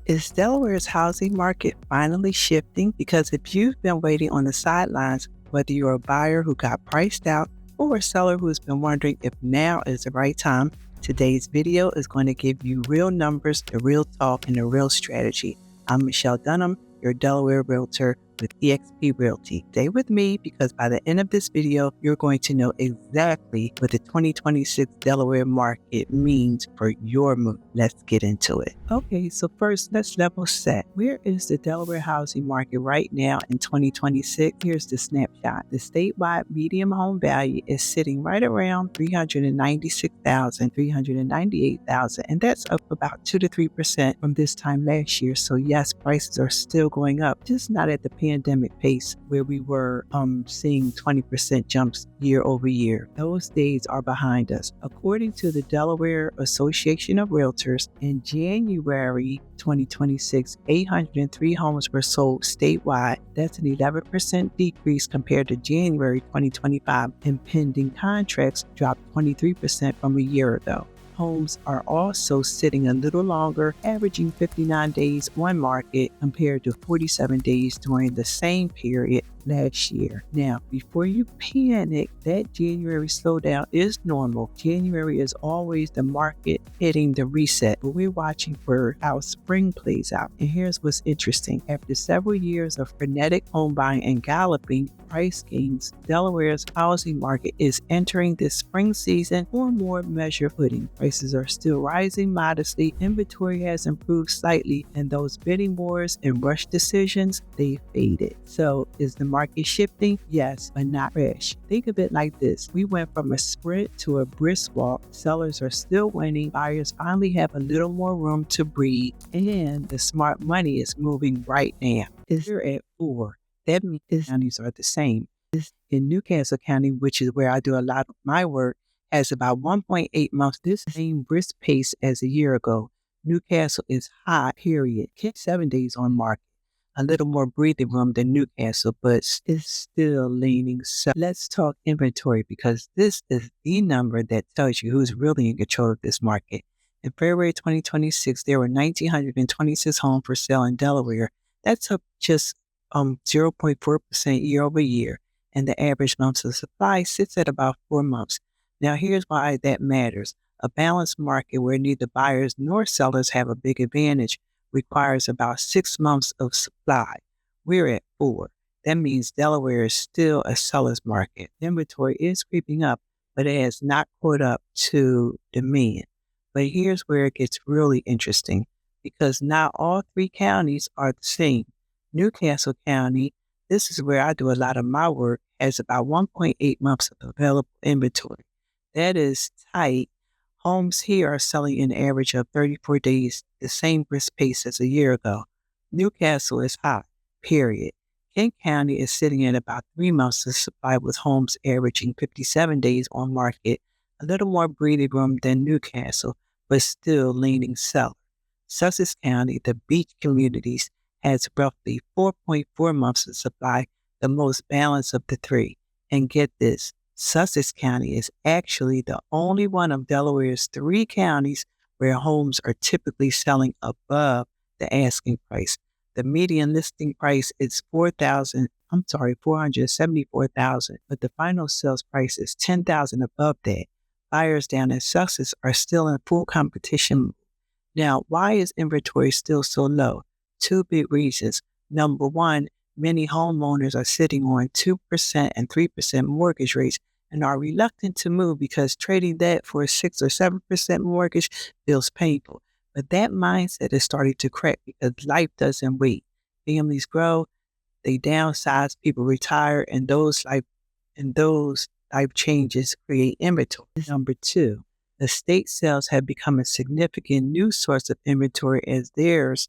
Is Delaware's housing market finally shifting? Because if you've been waiting on the sidelines, whether you're a buyer who got priced out or a seller who's been wondering if now is the right time, today's video is going to give you real numbers, the real talk, and the real strategy. I'm Michelle Dunham, your Delaware Realtor with eXp Realty. Stay with me because by the end of this video, you're going to know exactly what the 2026 Delaware market means for your move. Let's get into it. Okay, so first, let's level set. Where is the Delaware housing market right now in 2026? Here's the snapshot. The statewide median home value is sitting right around $396,000, $398,000, and that's up about 2 to 3% from this time last year. So yes, prices are still going up, just not at the pandemic pace where we were seeing 20% jumps year over year. Those days are behind us. According to the Delaware Association of Realtors, in January 2026, 803 homes were sold statewide. That's an 11% decrease compared to January 2025, and pending contracts dropped 23% from a year ago. Homes are also sitting a little longer, averaging 59 days on market compared to 47 days during the same period last year. Now, before you panic, that January slowdown is normal. January is always the market hitting the reset, but we're watching for how spring plays out. And here's what's interesting. After several years of frenetic home buying and galloping price gains, Delaware's housing market is entering this spring season on more measured footing. Prices are still rising modestly, inventory has improved slightly, and those bidding wars and rush decisions, they faded. So is the market shifting? Yes, but not fresh. Think of it like this. We went from a sprint to a brisk walk. Sellers are still winning. Buyers finally have a little more room to breathe, and the smart money is moving right now. It's here at 4. That means counties are the same. In Newcastle County, which is where I do a lot of my work, has about 1.8 months, this same brisk pace as a year ago. Newcastle is high, period. 7 days on market. A little more breathing room than Newcastle, but it's still leaning. So let's talk inventory, because this is the number that tells you who's really in control of this market. In February 2026, there were 1,926 homes for sale in Delaware. That's up just 0.4% year over year, and the average months of supply sits at about 4 months. Now, here's why that matters. A balanced market where neither buyers nor sellers have a big advantage requires about 6 months of supply. We're at 4. That means Delaware is still a seller's market. Inventory is creeping up, but it has not caught up to demand. But here's where it gets really interesting, because not all 3 counties are the same. Newcastle County, this is where I do a lot of my work, has about 1.8 months of available inventory. That is tight. Homes here are selling an average of 34 days, the same brisk pace as a year ago. Newcastle is hot, period. Kent County is sitting at about 3 months of supply, with homes averaging 57 days on market, a little more breathing room than Newcastle, but still leaning seller. Sussex County, the beach communities, has roughly 4.4 months of supply, the most balanced of the 3. And get this, Sussex County is actually the only one of Delaware's 3 counties where homes are typically selling above the asking price. The median listing price is $474,000, but the final sales price is $10,000 above that. Buyers down in Sussex are still in full competition. Now, why is inventory still so low? 2 big reasons. Number one, many homeowners are sitting on 2% and 3% mortgage rates and are reluctant to move because trading that for a 6 or 7% mortgage feels painful. But that mindset is starting to crack because life doesn't wait. Families grow, they downsize, people retire, and those life changes create inventory. Number 2, the state sales have become a significant new source of inventory as heirs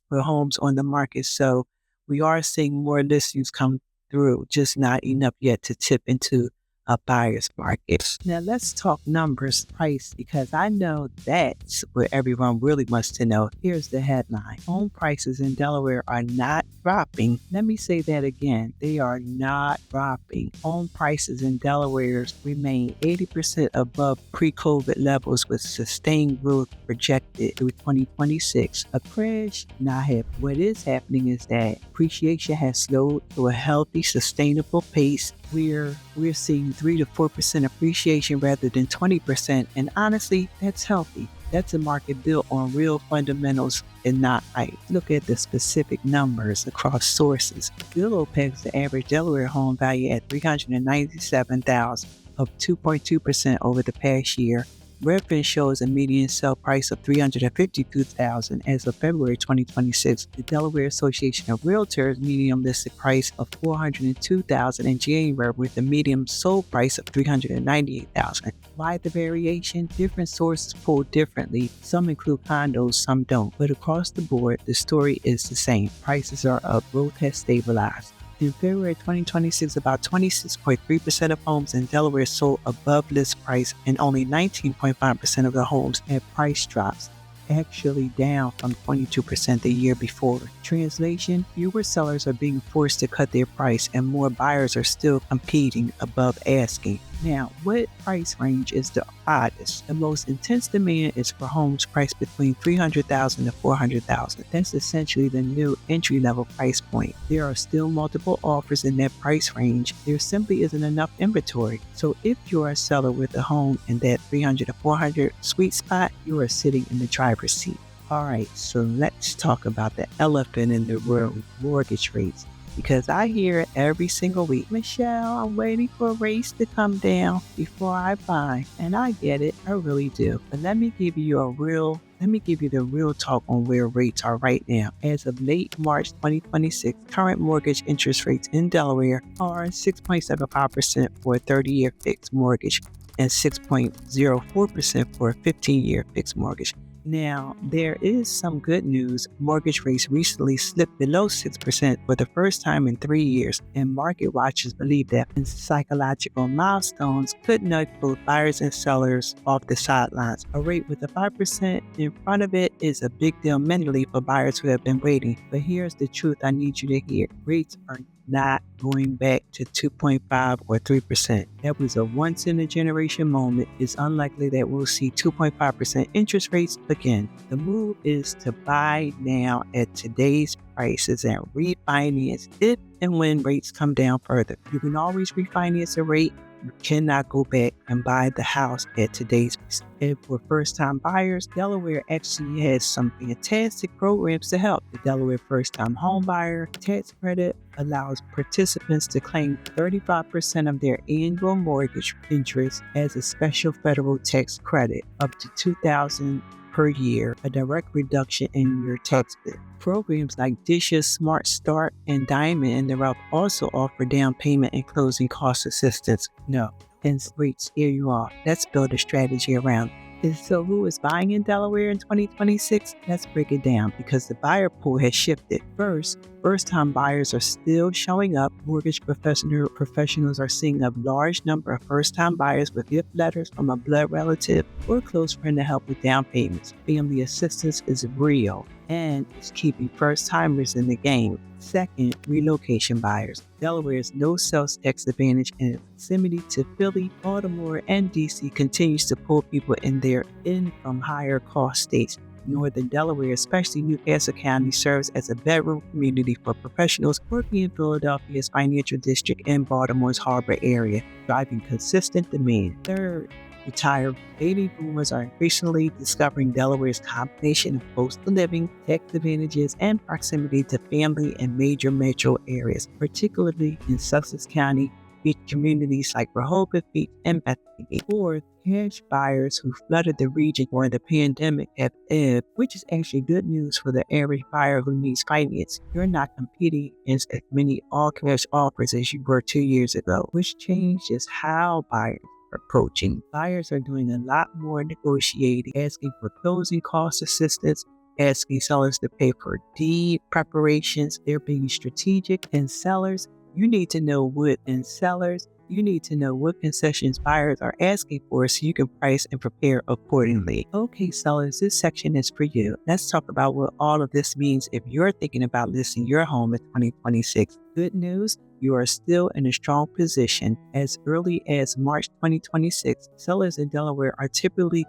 put homes on the market. So we are seeing more listings come through, just not enough yet to tip into a buyer's market. Now let's talk numbers, price, because I know that's what everyone really wants to know. Here's the headline. Home prices in Delaware are not dropping. Let me say that again. They are not dropping. Home prices in Delaware remain 80% above pre-COVID levels with sustained growth projected through 2026. A crash not happening. What is happening is that appreciation has slowed to a healthy, sustainable pace. We're seeing 3 to 4% appreciation rather than 20%, and honestly, that's healthy. That's a market built on real fundamentals and not hype. Look at the specific numbers across sources. Zillow pegs the average Delaware home value at $397,000, up 2.2% over the past year. Redfin shows a median sale price of $352,000 as of February 2026. The Delaware Association of Realtors median listed price of $402,000 in January with a median sold price of $398,000. Why the variation? Different sources pull differently. Some include condos, some don't. But across the board, the story is the same. Prices are up. Growth has stabilized. In February 2026, about 26.3% of homes in Delaware sold above list price, and only 19.5% of the homes had price drops, actually down from 22% the year before. Translation: fewer sellers are being forced to cut their price, and more buyers are still competing above asking. Now, what price range is the hottest? The most intense demand is for homes priced between $300,000 to $400,000. That's essentially the new entry-level price point. There are still multiple offers in that price range. There simply isn't enough inventory. So if you're a seller with a home in that $300,000 to $400,000 sweet spot, you are sitting in the driver's seat. All right, so let's talk about the elephant in the room, mortgage rates. Because I hear it every single week. Michelle, I'm waiting for rates to come down before I buy. And I get it, I really do. But let me give you the real talk on where rates are right now. As of late March 2026, current mortgage interest rates in Delaware are 6.75% for a 30-year fixed mortgage and 6.04% for a 15-year fixed mortgage. Now, there is some good news. Mortgage rates recently slipped below 6% for the first time in 3 years, and market watchers believe that psychological milestones could nudge both buyers and sellers off the sidelines. A rate with a 5% in front of it is a big deal mentally for buyers who have been waiting. But here's the truth I need you to hear. Rates are not going back to 2.5 or 3%. That was a once-in-a-generation moment. It's unlikely that we'll see 2.5% interest rates again. The move is to buy now at today's prices and refinance if and when rates come down further. You can always refinance a rate. You cannot go back and buy the house at today's price. And for first-time buyers, Delaware actually has some fantastic programs to help. The Delaware First-Time Homebuyer Tax Credit allows participants to claim 35% of their annual mortgage interest as a special federal tax credit, up to $2,000 per year, a direct reduction in your tax bill. Programs like Dish's Smart Start and Diamond and the Rough also offer down payment and closing cost assistance. No, hence rates scare you off. Let's build a strategy around it. So who is buying in Delaware in 2026? Let's break it down because the buyer pool has shifted. First-time buyers are still showing up. Mortgage professionals are seeing a large number of first-time buyers with gift letters from a blood relative or close friend to help with down payments. Family assistance is real and is keeping first-timers in the game. Second, relocation buyers. Delaware's no sales tax advantage and proximity to Philly, Baltimore, and DC continues to pull people in from higher cost states. Northern Delaware, especially Newcastle County, serves as a bedroom community for professionals working in Philadelphia's financial district and Baltimore's harbor area, driving consistent demand. Third, retired baby boomers are increasingly discovering Delaware's combination of coastal living, tax advantages, and proximity to family and major metro areas, particularly in Sussex County, beach communities like Rehoboth Beach and Bethany. Fourth, cash buyers who flooded the region during the pandemic have ebbed, which is actually good news for the average buyer who needs finance. You're not competing against as many all-cash offers as you were 2 years ago, which changes how buyers approaching. Buyers are doing a lot more negotiating, asking for closing cost assistance, asking sellers to pay for deed preparations. They're being strategic. And sellers, you need to know what in sellers, You need to know what concessions buyers are asking for so you can price and prepare accordingly. Okay, sellers, this section is for you. Let's talk about what all of this means if you're thinking about listing your home in 2026. Good news, you are still in a strong position. As early as March 2026, sellers in Delaware are typically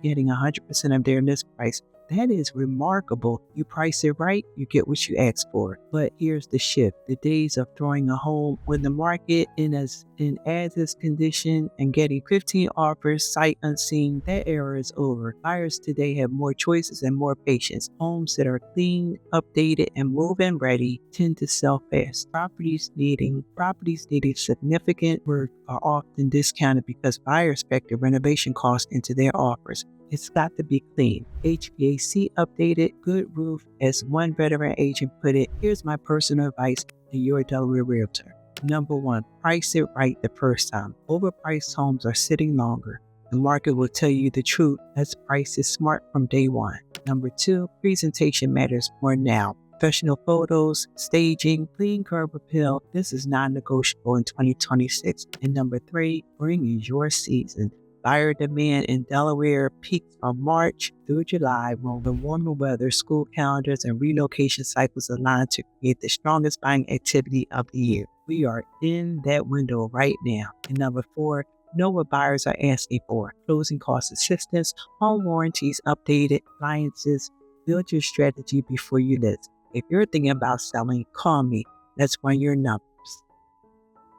getting 100% of their list price. That is remarkable. You price it right, you get what you ask for. But here's the shift. The days of throwing a home when the market in as-is condition and getting 15 offers sight unseen, that era is over. Buyers today have more choices and more patience. Homes that are clean, updated, and move-in ready tend to sell fast. Properties needing significant work are often discounted because buyers factor renovation costs into their offers. It's got to be clean. HVAC updated, good roof. As one veteran agent put it, here's my personal advice to your Delaware Realtor. Number 1, price it right the first time. Overpriced homes are sitting longer. The market will tell you the truth. Let's price it smart from day one. Number 2, presentation matters more now. Professional photos, staging, clean curb appeal. This is non-negotiable in 2026. And number 3, spring is your season. Buyer demand in Delaware peaks from March through July when the warmer weather, school calendars, and relocation cycles align to create the strongest buying activity of the year. We are in that window right now. And number 4, know what buyers are asking for. Closing cost assistance, home warranties updated, appliances. Build your strategy before you list. If you're thinking about selling, call me. Let's run your number.